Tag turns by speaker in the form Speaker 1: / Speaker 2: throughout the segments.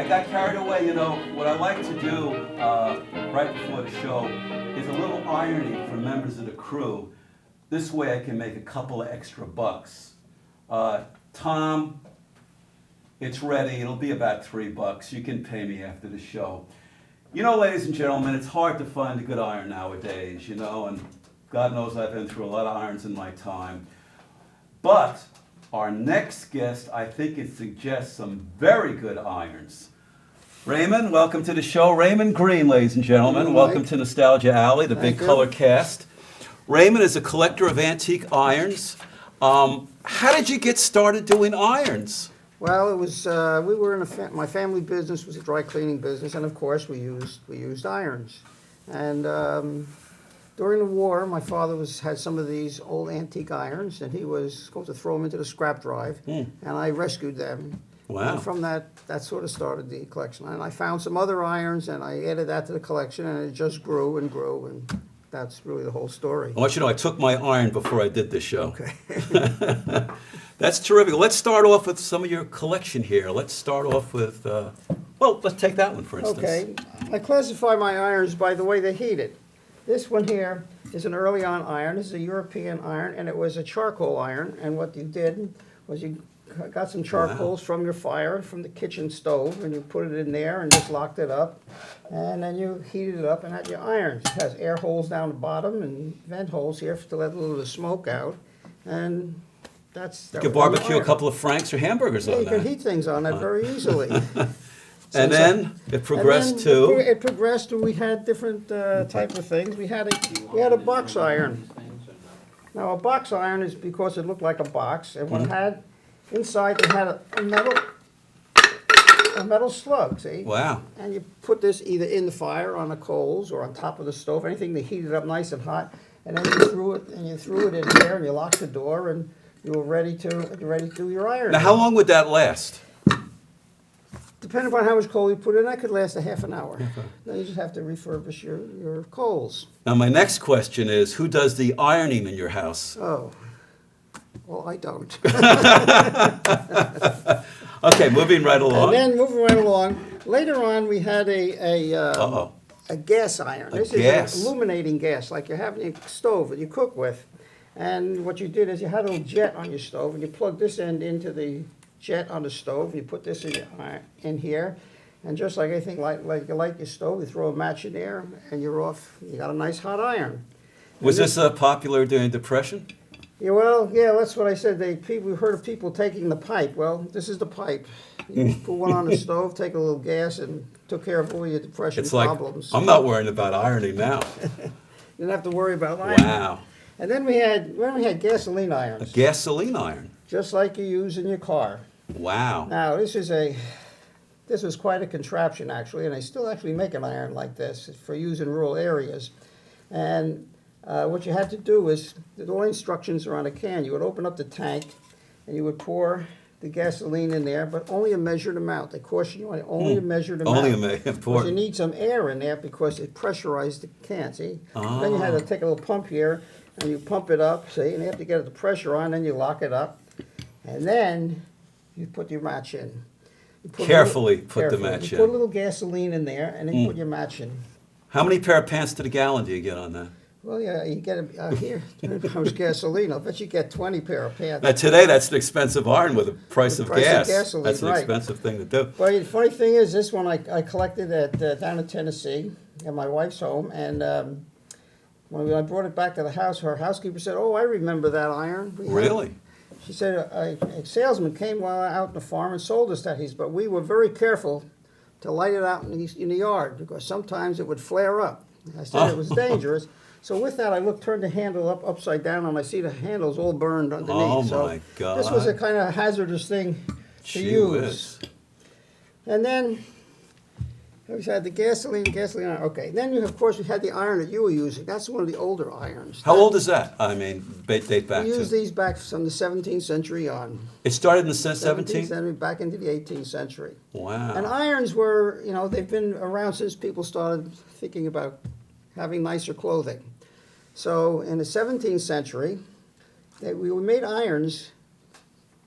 Speaker 1: got carried away. You know, what I like to do right before the show is a little ironing for members of the crew. This way I can make a couple of extra bucks. Tom, it's ready. It'll be about $3. You can pay me after the show. You know, ladies and gentlemen, it's hard to find a good iron nowadays, you know, and God knows I've been through a lot of irons in my time. But our next guest, I think it suggests some very good irons. Raymond, welcome to the show. Raymond Green, ladies and gentlemen.
Speaker 2: Hello,
Speaker 1: welcome
Speaker 2: Mike.
Speaker 1: to Nostalgia Alley, the
Speaker 2: Thank
Speaker 1: big
Speaker 2: you.
Speaker 1: color cast. Raymond is a collector of antique irons. How did you get started doing irons?
Speaker 2: Well, it was we were in my family business was a dry cleaning business, and of course we used irons. And during the war, my father had some of these old antique irons, and he was going to throw them into the scrap drive, and I rescued them.
Speaker 1: Wow.
Speaker 2: And from that sort of started the collection. And I found some other irons, and I added that to the collection, and it just grew and grew, and that's really the whole story.
Speaker 1: I want you to know I took my iron before I did this show.
Speaker 2: Okay.
Speaker 1: That's terrific. Let's start off with some of your collection here. Let's start off with, well, let's take that one, for instance.
Speaker 2: Okay. I classify my irons by the way they're heated. This one here is an early on iron. This is a European iron, and it was a charcoal iron. And what you did was you got some charcoals from your fire, from the kitchen stove, and you put it in there and just locked it up. And then you heated it up and had your irons. It has air holes down the bottom and vent holes here to let a little of the smoke out. And that
Speaker 1: You could barbecue a couple of franks or hamburgers
Speaker 2: Yeah,
Speaker 1: on
Speaker 2: you
Speaker 1: that.
Speaker 2: can heat things on that very easily.
Speaker 1: And then it progressed
Speaker 2: And then
Speaker 1: to,
Speaker 2: it progressed, and we had different type of things. We had a box iron. Now, a box iron is because it looked like a box, and what it had inside, it had a metal slug, see?
Speaker 1: wow.
Speaker 2: And you put this either in the fire on the coals or on top of the stove, anything to heat it up nice and hot, and then you threw it in there, and you locked the door, and you were ready to do your iron.
Speaker 1: Now, how long would that last?
Speaker 2: Depending upon how much coal you put in, that could last a half an hour. Then you just have to refurbish your coals.
Speaker 1: Now, my next question is, who does the ironing in your house?
Speaker 2: Oh, well, I don't.
Speaker 1: Okay, moving right along.
Speaker 2: And then moving right along, later on we had
Speaker 1: Uh-oh.
Speaker 2: a gas iron. This
Speaker 1: gas.
Speaker 2: is an illuminating gas, like you have in your stove that you cook with. And what you did is you had a little jet on your stove, and you plugged this end into the jet on the stove. You put this in here, and just like anything, like you light your stove, you throw a match in there, and you're off. You got a nice hot iron.
Speaker 1: Was this popular during Depression?
Speaker 2: Yeah, well, yeah, that's what I said. We heard of people taking the pipe. Well, this is the pipe. You put one on the stove, take a little gas, and took care of all your depression
Speaker 1: It's like,
Speaker 2: problems.
Speaker 1: I'm not worrying about ironing now.
Speaker 2: You didn't have to worry about iron.
Speaker 1: Wow.
Speaker 2: And then we had gasoline
Speaker 1: A
Speaker 2: irons,
Speaker 1: gasoline iron.
Speaker 2: just like you use in your car.
Speaker 1: Wow.
Speaker 2: Now, this was quite a contraption, actually, and they still actually make an iron like this for use in rural areas. And what you had to do is, the only instructions are on a can. You would open up the tank, and you would pour the gasoline in there, but only a measured amount. They caution you on only a measured amount.
Speaker 1: Only a
Speaker 2: Because you
Speaker 1: important.
Speaker 2: need some air in there because it pressurized the can, see? Then you had to take a little pump here, and you pump it up, see? And you have to get the pressure on, then you lock it up. And then you put your match in. You put
Speaker 1: Carefully put the match
Speaker 2: You
Speaker 1: in.
Speaker 2: put a little gasoline in there, and then you put your match in.
Speaker 1: How many pair of pants to the gallon do you get on that?
Speaker 2: Well, yeah, you get here, how much gasoline? I'll bet you get 20 pair of pants.
Speaker 1: Now, today, that's an expensive iron with the price
Speaker 2: The
Speaker 1: of
Speaker 2: price of
Speaker 1: gas.
Speaker 2: gasoline,
Speaker 1: That's an
Speaker 2: right.
Speaker 1: expensive thing to do.
Speaker 2: Well, the funny thing is, this one I collected down in Tennessee at my wife's home, and when I brought it back to the house, her housekeeper said, "Oh, I remember that iron."
Speaker 1: Really?
Speaker 2: She said a salesman came while out in the farm and sold us that. But we were very careful to light it out in the yard because sometimes it would flare up. I said it was dangerous. So with that, I turned the handle upside down, and I see the handle's all burned underneath.
Speaker 1: Oh,
Speaker 2: so
Speaker 1: my God.
Speaker 2: This was a kind of hazardous thing to
Speaker 1: Gee
Speaker 2: use.
Speaker 1: whiz.
Speaker 2: And then we had the gasoline iron. Okay, then of course we had the iron that you were using. That's one of the older irons.
Speaker 1: How old is that? I mean, date back
Speaker 2: We
Speaker 1: to?
Speaker 2: used these back from the 17th century on.
Speaker 1: It started in the
Speaker 2: 17th
Speaker 1: 17th?
Speaker 2: century back into the 18th century.
Speaker 1: Wow.
Speaker 2: And irons were, they've been around since people started thinking about having nicer clothing. So in the 17th century, we made irons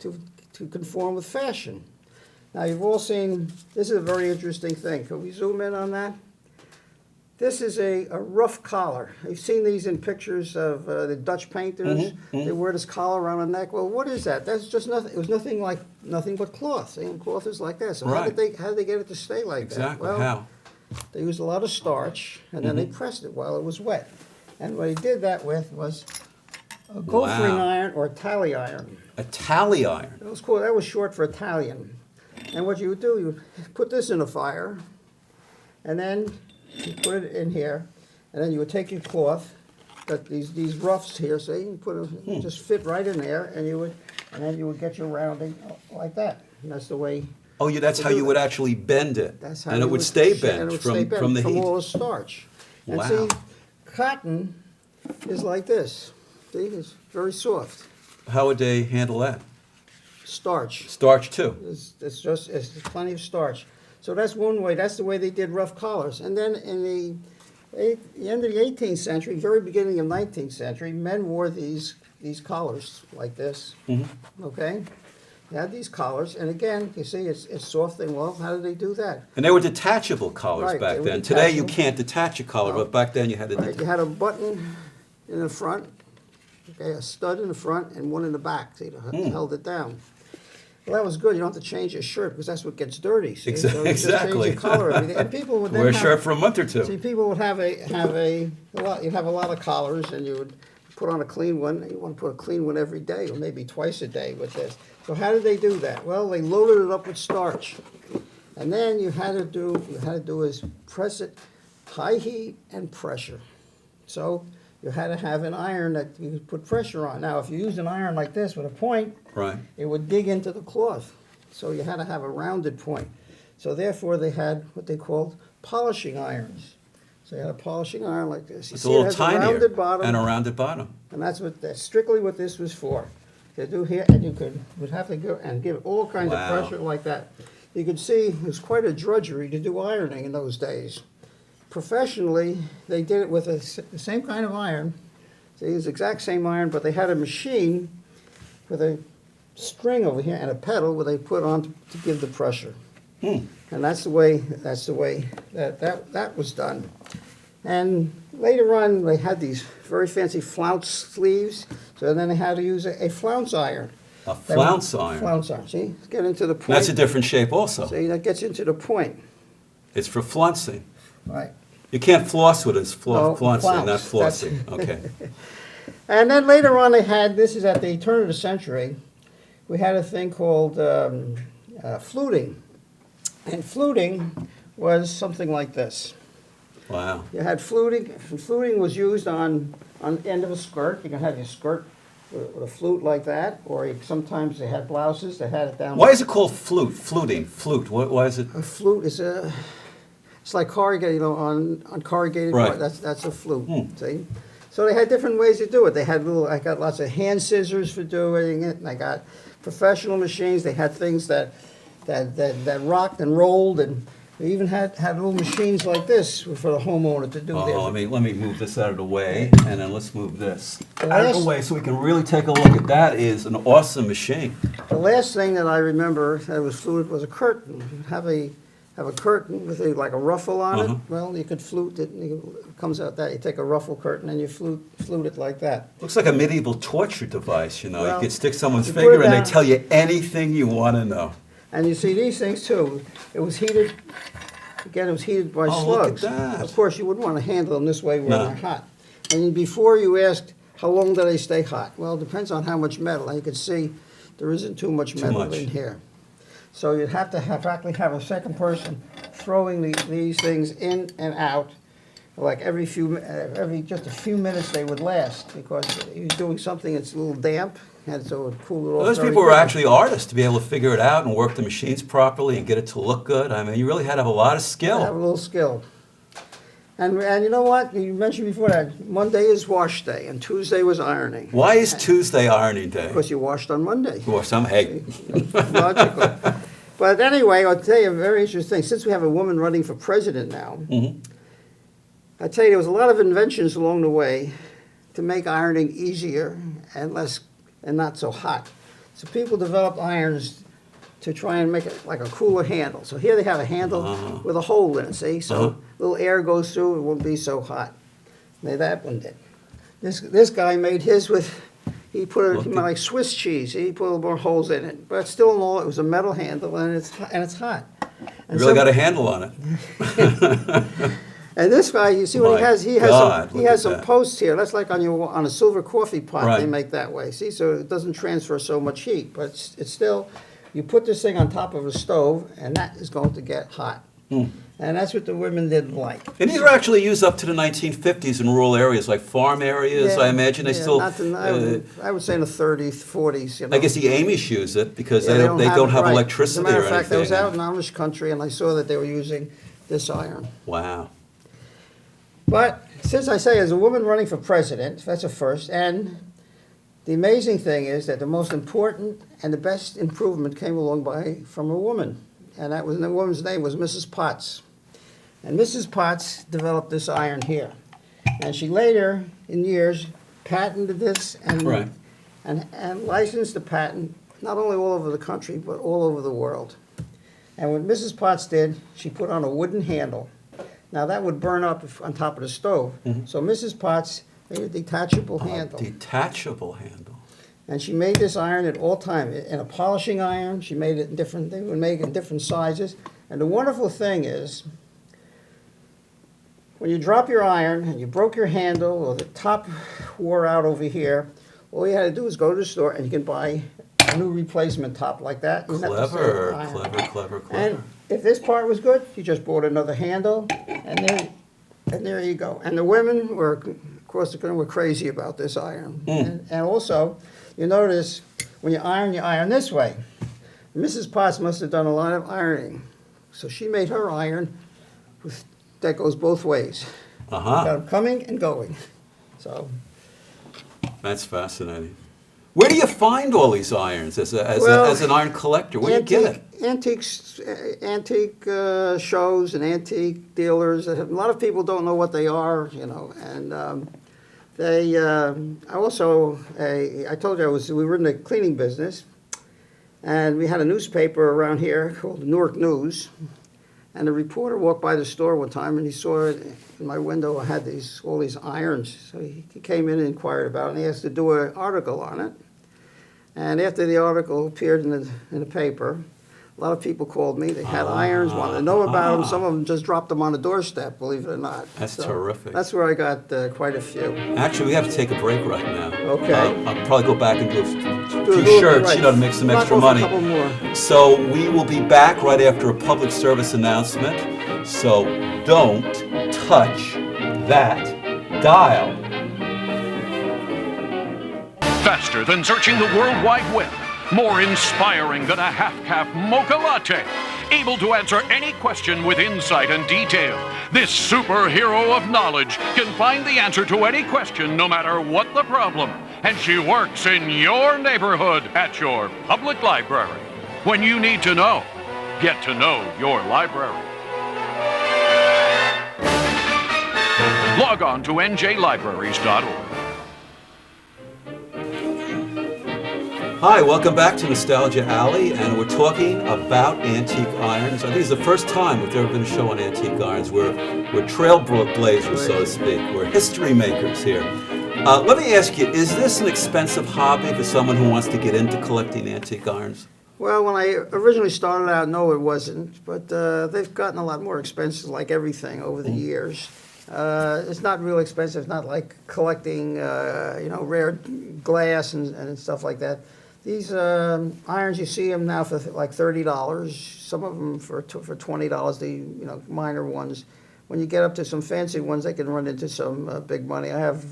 Speaker 2: to conform with fashion. Now, you've all seen, this is a very interesting thing. Can we zoom in on that? This is a rough collar. You've seen these in pictures of the Dutch painters. They wear this collar around the neck. Well, what is that? That's just nothing. It was nothing but cloth. See, and cloth is like that. So how did they get it to stay like that?
Speaker 1: Exactly.
Speaker 2: Well,
Speaker 1: How?
Speaker 2: they used a lot of starch, and then they pressed it while it was wet. And what he did that with was a gophering iron or a tally iron.
Speaker 1: A tally iron.
Speaker 2: That was cool. That was short for Italian. And what you would do, you would put this in a fire, and then you put it in here, and then you would take your cloth, got these roughs here, see, you put them, just fit right in there, and then you would get your rounding like that. And that's the way.
Speaker 1: Oh, yeah, that's how you would actually bend it.
Speaker 2: That's how
Speaker 1: and it
Speaker 2: you
Speaker 1: would stay bent
Speaker 2: and it would
Speaker 1: from,
Speaker 2: stay bent
Speaker 1: from the
Speaker 2: from
Speaker 1: heat.
Speaker 2: all the starch. And
Speaker 1: Wow.
Speaker 2: see, cotton is like this. See, it's very soft.
Speaker 1: How would they handle that?
Speaker 2: Starch.
Speaker 1: Starch too.
Speaker 2: It's plenty of starch. So that's one way. That's the way they did rough collars. And then in the end of the 18th century, very beginning of 19th century, men wore these collars like this. Okay, they had these collars, and again, you see, it's soft thing. Well, how did they do that?
Speaker 1: And they were detachable collars
Speaker 2: Right, they
Speaker 1: back
Speaker 2: were
Speaker 1: then. Today you
Speaker 2: detachable.
Speaker 1: can't detach a collar, but back then you had to
Speaker 2: Right, you had a button in the front, okay, a stud in the front, and one in the back. See, that held it down. Well, that was good. You don't have to change your shirt because that's what gets dirty. See? So you just change
Speaker 1: Exactly.
Speaker 2: your color every day. And people would then
Speaker 1: wear a
Speaker 2: have,
Speaker 1: shirt for a month or two.
Speaker 2: see, people would have a lot. You'd have a lot of collars, and you would put on a clean one. You want to put a clean one every day, or maybe twice a day with this. So how did they do that? Well, they loaded it up with starch, and then you had to do is press it, high heat and pressure. So you had to have an iron that you could put pressure on. Now, if you used an iron like this with a point,
Speaker 1: Right.
Speaker 2: it would dig into the cloth. So you had to have a rounded point. So therefore, they had what they called polishing irons. So you had a polishing iron like this. You
Speaker 1: It's
Speaker 2: see,
Speaker 1: a little
Speaker 2: it has
Speaker 1: tinier
Speaker 2: a rounded bottom,
Speaker 1: and a rounded bottom.
Speaker 2: and that's strictly what this was for. To do here, and you would have to go and give all kinds
Speaker 1: Wow.
Speaker 2: of pressure like that. You could see it was quite a drudgery to do ironing in those days. Professionally, they did it with the same kind of iron. They used the exact same iron, but they had a machine with a string over here and a pedal where they put on to give the pressure. And that's the way that was done. And later on, they had these very fancy flounce sleeves, so then they had to use a flounce iron.
Speaker 1: A flounce iron.
Speaker 2: Flounce iron, see? Get into the point.
Speaker 1: That's a different shape also.
Speaker 2: See, that gets into the point.
Speaker 1: It's for flouncing.
Speaker 2: Right.
Speaker 1: You can't floss with it. It's
Speaker 2: No,
Speaker 1: flouncing, not
Speaker 2: flounce.
Speaker 1: flossing. Okay.
Speaker 2: And then later on, they had, this is at the turn of the century, we had a thing called fluting. And fluting was something like this.
Speaker 1: Wow.
Speaker 2: You had fluting. Fluting was used on the end of a skirt. You can have your skirt with a flute like that, or sometimes they had blouses that had it down.
Speaker 1: Why is it called flute? Fluting. Flute. Why is it?
Speaker 2: A flute is it's like corrugated, on corrugated.
Speaker 1: Right.
Speaker 2: That's a flute. See, so they had different ways to do it. They had I got lots of hand scissors for doing it, and I got professional machines. They had things that rocked and rolled, and they even had little machines like this for the homeowner to do their.
Speaker 1: Let me move this out of the way, and then let's move this
Speaker 2: The
Speaker 1: out of the
Speaker 2: last-
Speaker 1: way so we can really take a look at that. Is an awesome machine.
Speaker 2: The last thing that I remember that was fluted was a curtain. You'd have a curtain with like a ruffle on it. Well, you could flute it, and it comes out that. You take a ruffle curtain and you flute it like that.
Speaker 1: Looks like a medieval torture device, you know.
Speaker 2: Well,
Speaker 1: you could stick someone's
Speaker 2: you put
Speaker 1: finger
Speaker 2: it
Speaker 1: and they
Speaker 2: down-
Speaker 1: tell you anything you want to know.
Speaker 2: And you see these things too. It was heated. Again, it was heated by
Speaker 1: Oh, look at
Speaker 2: slugs.
Speaker 1: that.
Speaker 2: Of course, you wouldn't want to handle them this way where
Speaker 1: No.
Speaker 2: they're hot. And before you asked, how long do they stay hot? Well, it depends on how much metal. And you can see there isn't too much metal
Speaker 1: much.
Speaker 2: in here. So you'd have to actually have a second person throwing these things in and out. Like every just a few minutes they would last, because he was doing something that's a little damp, and so it would cool it off.
Speaker 1: Those
Speaker 2: very
Speaker 1: people were
Speaker 2: quickly.
Speaker 1: actually artists to be able to figure it out and work the machines properly and get it to look good. I mean, you really had to have a lot of
Speaker 2: Have a
Speaker 1: skill.
Speaker 2: little skill. And you know what? You mentioned before that Monday is wash day, and Tuesday was ironing.
Speaker 1: Why is Tuesday ironing day?
Speaker 2: Because you washed on Monday.
Speaker 1: Or some, hey,
Speaker 2: Logical. But anyway, I'll tell you a very interesting thing. Since we have a woman running for president now, I tell you, there was a lot of inventions along the way to make ironing easier and not so hot. So people developed irons to try and make it like a cooler handle. So here they have a handle with a hole in it, see? So little air goes through, it won't be so hot. That one did. This guy made his with, he put it like Swiss cheese. He put a little more holes in it, but still in all, it was a metal handle, and it's hot.
Speaker 1: You really got a handle on it.
Speaker 2: And this guy, you see what he has some
Speaker 1: that.
Speaker 2: posts here. That's like on a silver coffee pot.
Speaker 1: Right.
Speaker 2: They make that way. See, so it doesn't transfer so much heat, but it's still. You put this thing on top of a stove, and that is going to get hot. And that's what the women didn't like.
Speaker 1: And these were actually used up to the 1950s in rural areas, like farm areas. I imagine they still.
Speaker 2: I would say in the 30s, 40s. You know.
Speaker 1: I guess the Amish use it because
Speaker 2: Yeah,
Speaker 1: they don't have
Speaker 2: right.
Speaker 1: electricity
Speaker 2: As a matter
Speaker 1: or
Speaker 2: of fact,
Speaker 1: anything.
Speaker 2: I was out in Amish country, and I saw that they were using this iron.
Speaker 1: Wow.
Speaker 2: But since I say, as a woman running for president, that's a first. And the amazing thing is that the most important and the best improvement came along from a woman. And the woman's name was Mrs. Potts. And Mrs. Potts developed this iron here. And she later, in years, patented this and licensed the patent, not only all over the country, but all over the world. And what Mrs. Potts did, she put on a wooden handle. Now, that would burn up on top of the stove. So Mrs. Potts made a detachable handle.
Speaker 1: Detachable handle.
Speaker 2: And she made this iron at all times. In a polishing iron, she made it in different, they would make it in different sizes. And the wonderful thing is, when you drop your iron and you broke your handle or the top wore out over here, all you had to do is go to the store and you can buy a new replacement top like that.
Speaker 1: Clever.
Speaker 2: And if this part was good, you just bought another handle, and there you go. And the women were, of course, were crazy about this iron. And also, you notice when you iron this way. Mrs. Potts must have done a lot of ironing, so she made her iron that goes both ways. Got them coming and going. So
Speaker 1: that's fascinating. Where do you find all these irons as an iron collector? Where do you get it?
Speaker 2: Antique shows and antique dealers. A lot of people don't know what they are, you know. And I told you we were in the cleaning business, and we had a newspaper around here called the Newark News. And a reporter walked by the store one time, and he saw it in my window. I had all these irons. So he came in and inquired about it, and he asked to do an article on it. And after the article appeared in the paper, a lot of people called me. They had irons, wanted to know about them. Some of them just dropped them on the doorstep, believe it or not.
Speaker 1: That's terrific.
Speaker 2: That's where I got quite a few.
Speaker 1: Actually, we have to take a break right now.
Speaker 2: Okay.
Speaker 1: I'll probably go back and do a few shirts,
Speaker 2: right.
Speaker 1: to make some extra money.
Speaker 2: A couple more.
Speaker 1: So we will be back right after a public service announcement. So don't touch that dial.
Speaker 3: Faster than searching the World Wide Web. More inspiring than a half-cap mocha latte. Able to answer any question with insight and detail. This superhero of knowledge can find the answer to any question no matter what the problem. And she works in your neighborhood at your public library. When you need to know, get to know your library. Log on to njlibraries.org.
Speaker 1: Hi, welcome back to Nostalgia Alley, and we're talking about antique irons. I think it's the first time we've ever been a show on antique irons. We're trailblazers, so to speak. We're history makers here. Let me ask you, is this an expensive hobby for someone who wants to get into collecting antique irons?
Speaker 2: Well, when I originally started out, no, it wasn't. But they've gotten a lot more expensive, like everything, over the years. It's not real expensive. It's not like collecting, rare glass and stuff like that. These irons, you see them now for like $30. Some of them for $20. The minor ones. When you get up to some fancy ones, they can run into some big money. I have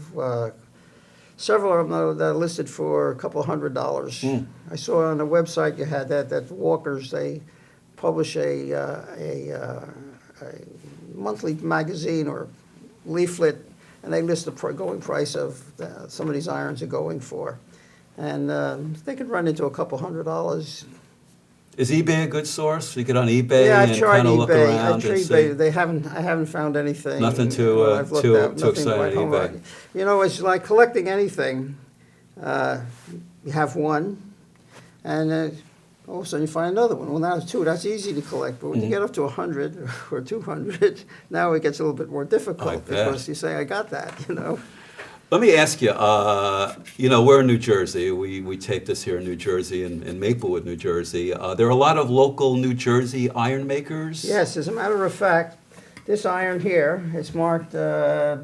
Speaker 2: several of them that are listed for a couple $100. I saw on the website you had that Walkers, they publish a monthly magazine or leaflet, and they list the going price of some of these irons are going for. And they could run into a couple $100.
Speaker 1: Is eBay a good source? You get on eBay
Speaker 2: I've
Speaker 1: and
Speaker 2: tried
Speaker 1: kind of look
Speaker 2: eBay.
Speaker 1: around
Speaker 2: I've tried
Speaker 1: and see.
Speaker 2: eBay. I haven't found anything.
Speaker 1: Nothing too exciting on eBay.
Speaker 2: You know, it's like collecting anything. You have one, and all of a sudden you find another one. Well, now it's 2. That's easy to collect. But when you get up to 100 or 200, now it gets a little bit more difficult because you say, I got that, you know.
Speaker 1: Let me ask you, we're in New Jersey. We tape this here in New Jersey, in Maplewood, New Jersey. There are a lot of local New Jersey iron makers?
Speaker 2: Yes, as a matter of fact, this iron here is marked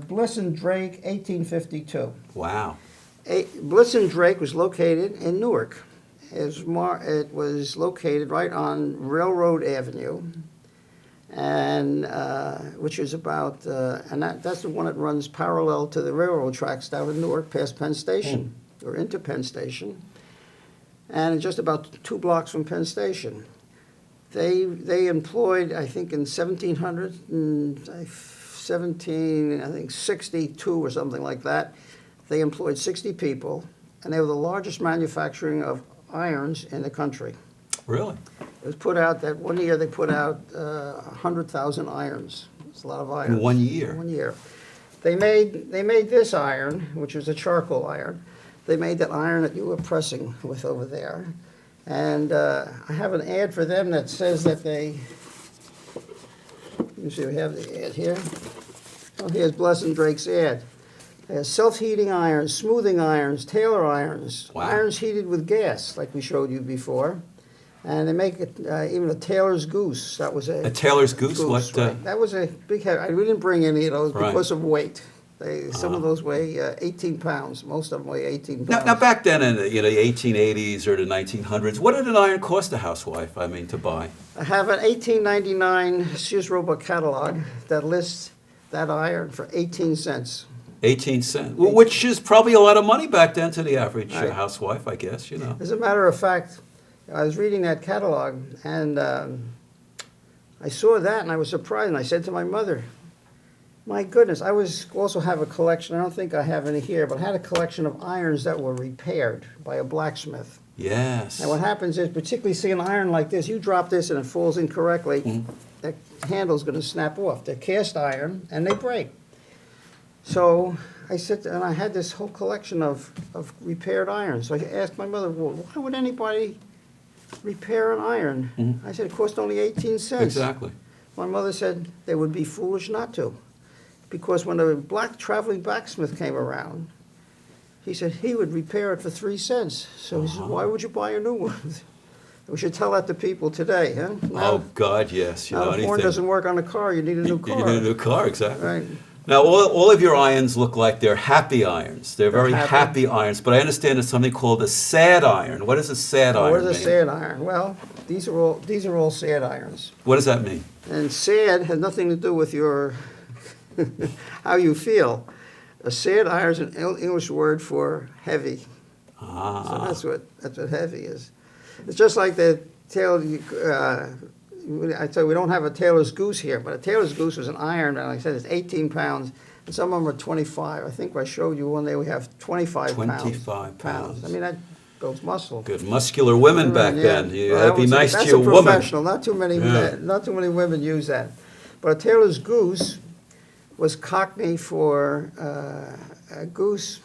Speaker 2: Bliss and Drake, 1852.
Speaker 1: Wow.
Speaker 2: Bliss and Drake was located in Newark. It was located right on Railroad Avenue, and which is about, and that's the one that runs parallel to the railroad tracks down in Newark, past Penn Station, or into Penn Station, and just about 2 blocks from Penn Station. They employed, I think, in 1762 or something like that. They employed 60 people, and they were the largest manufacturing of irons in the country.
Speaker 1: Really?
Speaker 2: It was put out that one year they put out 100,000 irons. It's a lot of irons.
Speaker 1: In 1 year?
Speaker 2: 1 year. They made this iron, which was a charcoal iron. They made that iron that you were pressing with over there. And I have an ad for them that says that they, let me see, we have the ad here. Oh, here's Bliss and Drake's ad. They have self-heating irons, smoothing irons, Taylor irons,
Speaker 1: wow.
Speaker 2: irons heated with gas, like we showed you before. And they make it, even a Taylor's Goose. That was a
Speaker 1: Taylor's Goose? What?
Speaker 2: Right. That was a big, we didn't bring any of those
Speaker 1: Right.
Speaker 2: because of weight. Some of those weigh 18 pounds. Most of them weigh 18 pounds.
Speaker 1: Now back then in the 1880s or the 1900s, what did an iron cost a housewife, to buy?
Speaker 2: I have an 1899 Sears Roebuck catalog that lists that iron for 18 cents.
Speaker 1: 18 cents, which is probably a lot of money back then to the average
Speaker 2: Right.
Speaker 1: housewife, I guess,
Speaker 2: As a matter of fact, I was reading that catalog, and I saw that, and I was surprised, and I said to my mother, my goodness, I also have a collection, I don't think I have any here, but I had a collection of irons that were repaired by a blacksmith.
Speaker 1: Yes.
Speaker 2: And what happens is, particularly see an iron like this, you drop this and it falls incorrectly, that handle's going to snap off. They're cast iron, and they break. So I said, and I had this whole collection of repaired irons. So I asked my mother, well, why would anybody repair an iron? I said, it cost only 18 cents.
Speaker 1: Exactly.
Speaker 2: My mother said they would be foolish not to. Because when the black traveling blacksmith came around, he said he would repair it for 3 cents. So he said, why would you buy a new one? We should tell that to people today, huh?
Speaker 1: Oh, God, yes.
Speaker 2: Now, if horn doesn't work on a car, you need a new car.
Speaker 1: You need a new car, exactly.
Speaker 2: Right.
Speaker 1: Now, all of your irons look like they're happy irons. They're very happy irons, but I understand there's something called a sad iron. What does a sad iron mean?
Speaker 2: What is a sad iron? Well, these are all sad irons.
Speaker 1: What does that mean?
Speaker 2: And sad has nothing to do with your how you feel. A sad iron is an English word for heavy. So that's what heavy is. It's just like the tail. I tell you, we don't have a Taylor's Goose here, but a Taylor's Goose was an iron, and like I said, it's 18 pounds, and some of them are 25. I think I showed you one day we have 25 pounds.
Speaker 1: 25 pounds.
Speaker 2: I mean, that builds muscle.
Speaker 1: Good muscular women back then. That'd be nice to your woman.
Speaker 2: That's a professional. Not too many women use that. But a Taylor's Goose was Cockney for a goose.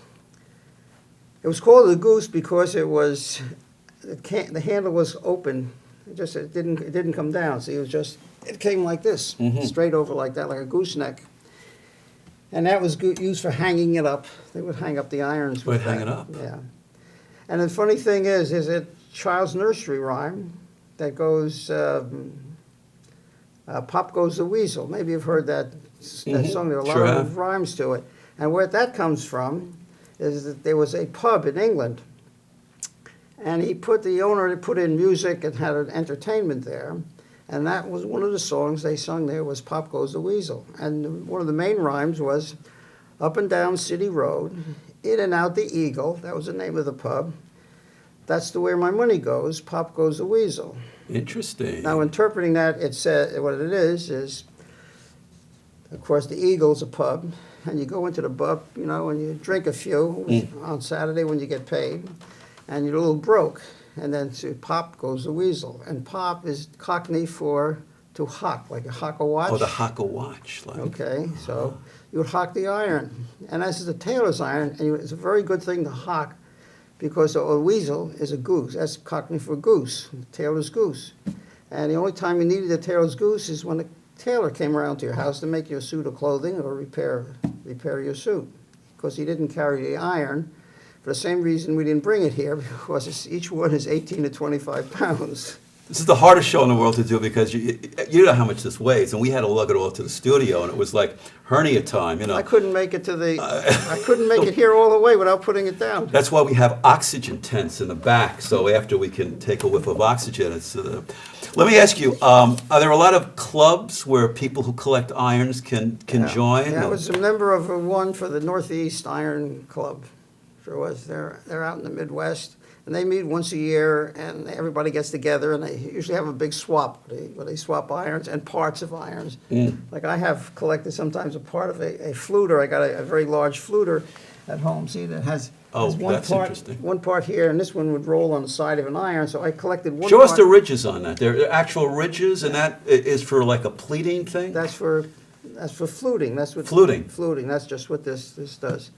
Speaker 2: It was called a goose because the handle was open. It didn't come down. See, it came like this, straight over like that, like a gooseneck. And that was used for hanging it up. They would hang up the irons.
Speaker 1: Would hang it up.
Speaker 2: Yeah. And the funny thing is a child's nursery rhyme that goes, Pop Goes the Weasel. Maybe you've heard that song. There are a lot of rhymes to it. And where that comes from is that there was a pub in England, and the owner put in music and had an entertainment there, and that was one of the songs they sung there was Pop Goes the Weasel. And one of the main rhymes was, up and down City Road, in and out the Eagle, that was the name of the pub, that's where my money goes, Pop Goes the Weasel.
Speaker 1: Interesting.
Speaker 2: Now, interpreting that, it said what it is, of course, the Eagle's a pub, and you go into the pub, and you drink a few on Saturday when you get paid, and you're a little broke, and then Pop Goes the Weasel. And pop is Cockney for to hock, like a hock a watch.
Speaker 1: Oh, the hock a watch.
Speaker 2: Okay, so you would hock the iron. And this is a tailor's iron, and it's a very good thing to hock because a weasel is a goose. That's Cockney for goose, tailor's goose. And the only time you needed a tailor's goose is when a tailor came around to your house to make you a suit of clothing or repair your suit. Because he didn't carry the iron, for the same reason we didn't bring it here, because each one is 18 to 25 pounds.
Speaker 1: This is the hardest show in the world to do because you know how much this weighs, and we had to lug it all to the studio, and it was like hernia time, you know.
Speaker 2: I couldn't make it I couldn't make it here all the way without putting it down.
Speaker 1: That's why we have oxygen tents in the back, so after we can take a whiff of oxygen, it's... Let me ask you, are there a lot of clubs where people who collect irons can join?
Speaker 2: Yeah, I was a member of one for the Northeast Iron Club. Sure was. They're out in the Midwest. And they meet once a year, and everybody gets together, and they usually have a big swap, where they swap irons and parts of irons. Like I have collected sometimes a part of a fluter. I got a very large fluter at home, see, that has one part here, and this one would roll on the side of an iron, so I collected one part.
Speaker 1: Show us the ridges on that. There are actual ridges, and that is for like a pleating thing?
Speaker 2: That's for fluting. That's what
Speaker 1: Fluting.
Speaker 2: Fluting, that's just what this does.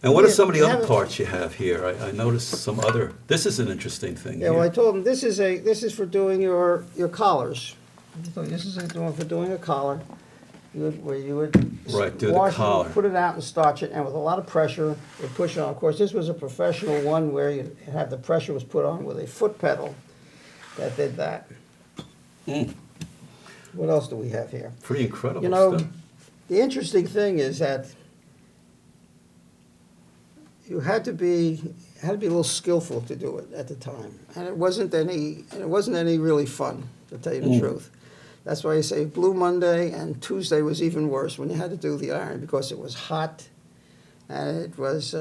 Speaker 1: And what are some of the other parts you have here? I noticed some other. This is an interesting thing.
Speaker 2: Yeah, well, I told them this is for doing your collars. This is for doing a collar, where you would
Speaker 1: do
Speaker 2: wash
Speaker 1: the collar.
Speaker 2: it, put it out and starch it, and with a lot of pressure, you push it on. Of course, this was a professional one where you had the pressure was put on with a foot pedal that did that. What else do we have here?
Speaker 1: Pretty incredible
Speaker 2: stuff. The interesting thing is that you had to be a little skillful to do it at the time, and it wasn't any really fun, to tell you the truth. That's why I say Blue Monday and Tuesday was even worse when you had to do the iron, because it was hot, and it was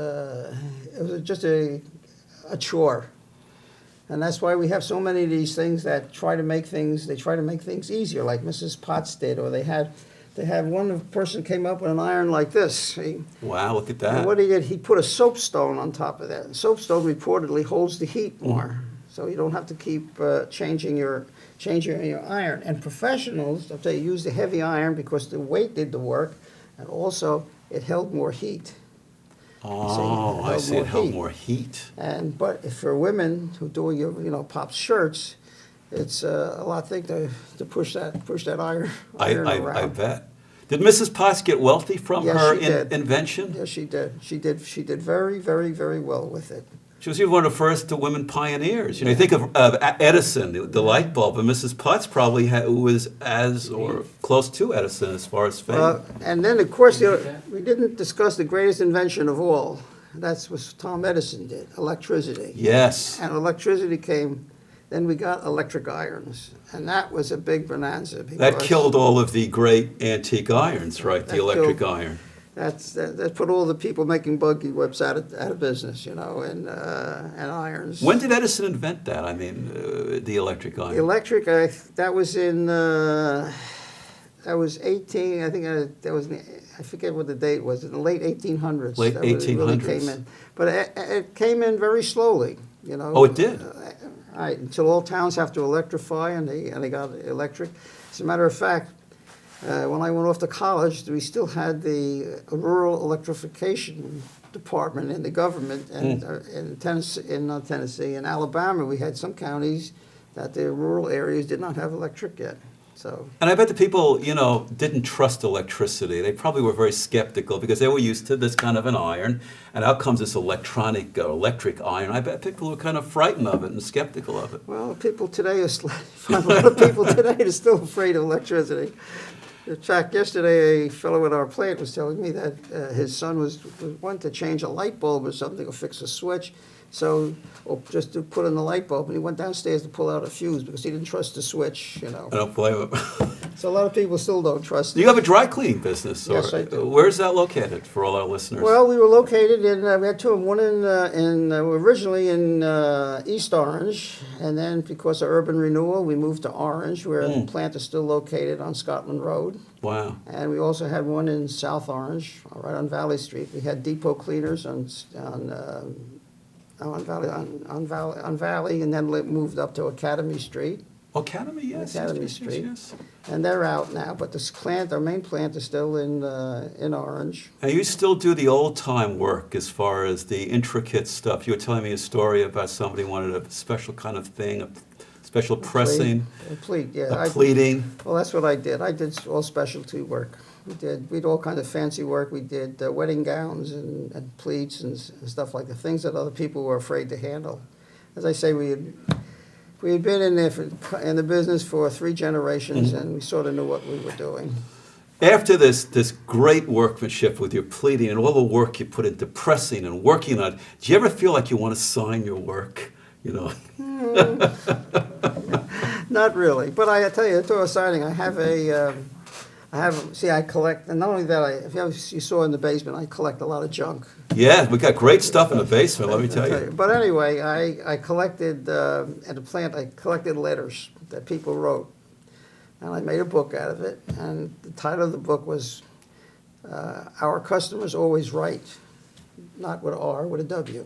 Speaker 2: just a chore, and that's why we have so many of these things that try to make things easier, like Mrs. Potts did, or they had one person came up with an iron like this.
Speaker 1: Wow, look at that.
Speaker 2: And what he did, he put a soapstone on top of that. And soapstone reportedly holds the heat more, so you don't have to keep changing your iron. And professionals, I'll tell you, use the heavy iron because the weight did the work, and also it held more heat.
Speaker 1: Oh, I see. It held more heat.
Speaker 2: But for women who do your Pop's shirts, it's a lot thick to push that iron around.
Speaker 1: I bet. Did Mrs. Potts get wealthy from her invention?
Speaker 2: Yes, she did. She did very, very, very well with it.
Speaker 1: She was even one of the first women pioneers. You think of Edison, the light bulb, and Mrs. Potts probably was as or close to Edison as far as fame.
Speaker 2: And then, of course, we didn't discuss the greatest invention of all. That's what Tom Edison did, electricity.
Speaker 1: Yes.
Speaker 2: And electricity came. Then we got electric irons, and that was a big bonanza.
Speaker 1: That killed all of the great antique irons, right? The electric iron.
Speaker 2: That put all the people making buggy whips out of business, and irons.
Speaker 1: When did Edison invent that? I mean, the electric iron.
Speaker 2: The electric, that was in, that was 18, I think that was, I forget what the date was, in the late 1800s.
Speaker 1: Late 1800s.
Speaker 2: Really came in. But it came in very slowly,
Speaker 1: Oh, it did?
Speaker 2: Right, until all towns have to electrify, and they got electric. As a matter of fact, when I went off to college, we still had the rural electrification department in the government, and in Alabama, we had some counties that the rural areas did not have electric yet. So.
Speaker 1: And I bet the people, didn't trust electricity. They probably were very skeptical because they were used to this kind of an iron, and out comes this electric iron. I bet people were kind of frightened of it and skeptical of it.
Speaker 2: Well, people today a lot of people today are still afraid of electricity. In fact, yesterday a fellow at our plant was telling me that his son was wanting to change a light bulb or something or fix a switch. Or just to put in the light bulb, and he went downstairs to pull out a fuse because he didn't trust the switch,
Speaker 1: I don't blame him.
Speaker 2: So a lot of people still don't trust it.
Speaker 1: You have a dry cleaning business?
Speaker 2: Yes, I do.
Speaker 1: Where's that located for all our listeners?
Speaker 2: Well, we were located in, we had two of them, one originally in East Orange, and then because of urban renewal, we moved to Orange, where the plant is still located on Scotland Road.
Speaker 1: Wow.
Speaker 2: And we also had one in South Orange, right on Valley Street. We had depot cleaners on Valley, and then moved up to Academy Street.
Speaker 1: Academy, yes.
Speaker 2: Academy
Speaker 1: yes,
Speaker 2: Street.
Speaker 1: Yes.
Speaker 2: And they're out now, but this plant, our main plant, is still in Orange.
Speaker 1: And you still do the old-time work as far as the intricate stuff. You were telling me a story about somebody wanted a special kind of thing, a special pressing,
Speaker 2: A pleat, yeah.
Speaker 1: a pleating.
Speaker 2: Well, that's what I did. I did all specialty work. We did all kind of fancy work. We did wedding gowns and pleats and stuff like that, things that other people were afraid to handle. As I say, we had been in the business for 3 generations, and we sort of knew what we were doing.
Speaker 1: After this great workmanship with your pleating and all the work you put into pressing and working on it, do you ever feel like you want to sign your work? You know?
Speaker 2: Not really, but I tell you, to a signing, I collect, and not only that, if you saw in the basement, I collect a lot of junk.
Speaker 1: Yeah, we got great stuff in the basement, let me tell you.
Speaker 2: But anyway, I collected, at the plant, I collected letters that people wrote. And I made a book out of it, and the title of the book was, Our Customers Always Right. Not with an R, with a W.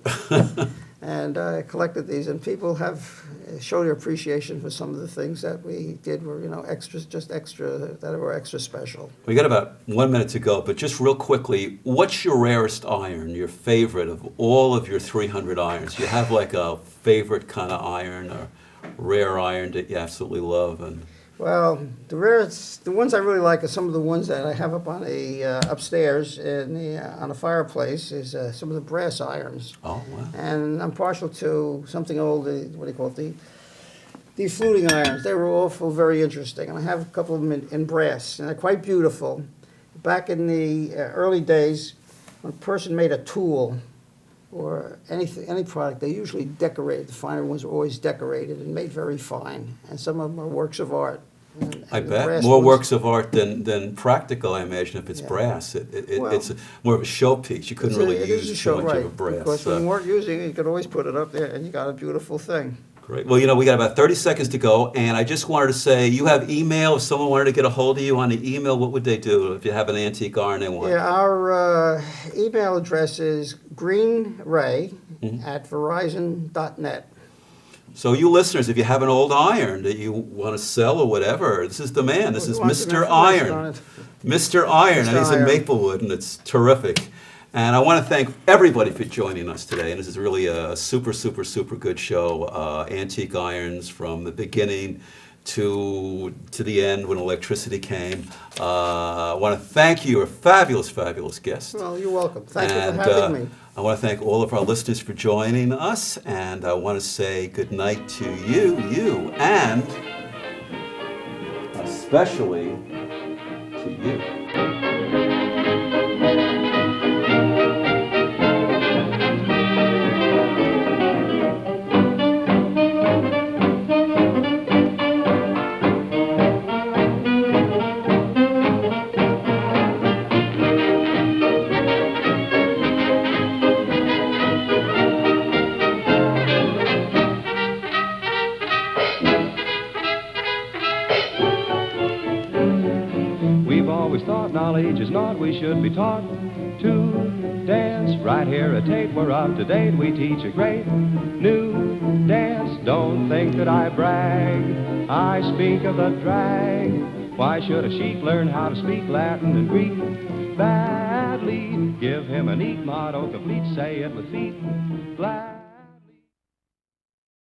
Speaker 2: And I collected these, and people have showed their appreciation for some of the things that we did were, extras, that were extra special.
Speaker 1: We got about 1 minute to go, but just real quickly, what's your rarest iron, your favorite of all of your 300 irons? Do you have like a favorite kind of iron or rare iron that you absolutely love? And
Speaker 2: Well, the ones I really like are some of the ones that I have up on upstairs on the fireplace is some of the brass irons.
Speaker 1: Oh, wow.
Speaker 2: And I'm partial to something old, what do you call it, the fluting irons. They were also very interesting, and I have a couple of them in brass, and they're quite beautiful. Back in the early days, when a person made a tool or any product, they usually decorated. The finer ones were always decorated and made very fine, and some of them are works of art.
Speaker 1: I
Speaker 2: the
Speaker 1: bet.
Speaker 2: brass
Speaker 1: More
Speaker 2: ones-
Speaker 1: works of art than practical, I imagine, if it's
Speaker 2: Yeah.
Speaker 1: brass.
Speaker 2: Well,
Speaker 1: It's more of a showpiece. You couldn't really
Speaker 2: it is
Speaker 1: use
Speaker 2: a
Speaker 1: too
Speaker 2: show,
Speaker 1: much
Speaker 2: right?
Speaker 1: of a brass.
Speaker 2: Because when you weren't using it, you could always put it up there, and you got a beautiful thing.
Speaker 1: Great. Well, we got about 30 seconds to go, and I just wanted to say, you have email. If someone wanted to get a hold of you on the email, what would they do if you have an antique iron they want?
Speaker 2: Yeah, our email address is greenray@verizon.net.
Speaker 1: So you listeners, if you have an old iron that you want to sell or whatever, this is the man. This is
Speaker 2: We want some
Speaker 1: Mr.
Speaker 2: information on
Speaker 1: Iron.
Speaker 2: it.
Speaker 1: Mr. Iron, and
Speaker 2: Mr.
Speaker 1: he's in
Speaker 2: Iron.
Speaker 1: Maplewood, and it's terrific. And I want to thank everybody for joining us today. And this is really a super, super, super good show. Antique irons from the beginning to the end when electricity came. I want to thank you, a fabulous, fabulous guest.
Speaker 2: Well, you're welcome. Thank you
Speaker 1: And,
Speaker 2: for having me.
Speaker 1: I want to thank all of our listeners for joining us, and I want to say good night to you, and especially to you.
Speaker 4: We've always thought knowledge is not we should be taught to dance. Right here at Tate, we're up to date. We teach a great new dance. Don't think that I brag. I speak of the drag. Why should a sheep learn how to speak Latin and Greek badly? Give him a neat motto complete, say it with feet glad.